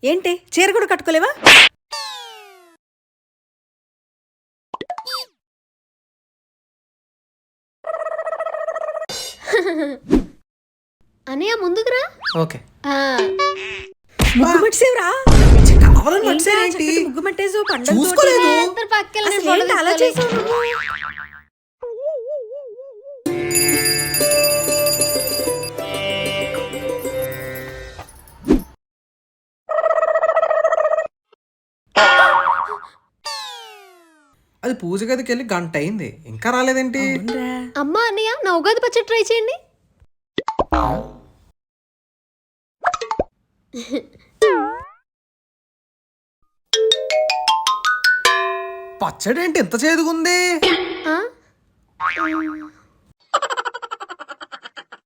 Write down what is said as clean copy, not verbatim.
ఏంటి చీర కూడా కట్టుకోలేవా? అనయ్య ముందుకురా. ఓకే. ముగ్గు మట్టిసేవరా? కావాలని మర్చిపోయారేంటి? ముగ్గు మట్టేసు చూసుకోలేదు. అందరు పక్కన ఫోటో అలా చేసావు నువ్వు? అది పూజ గదికి వెళ్ళి గంట అయింది, ఇంకా రాలేదేంటి? అమ్మా అన్నయ్య నా ఉగాది పచ్చడి ట్రై చేయండి. పచ్చడి ఏంటి ఎంత చేదుగుంది? ఆ?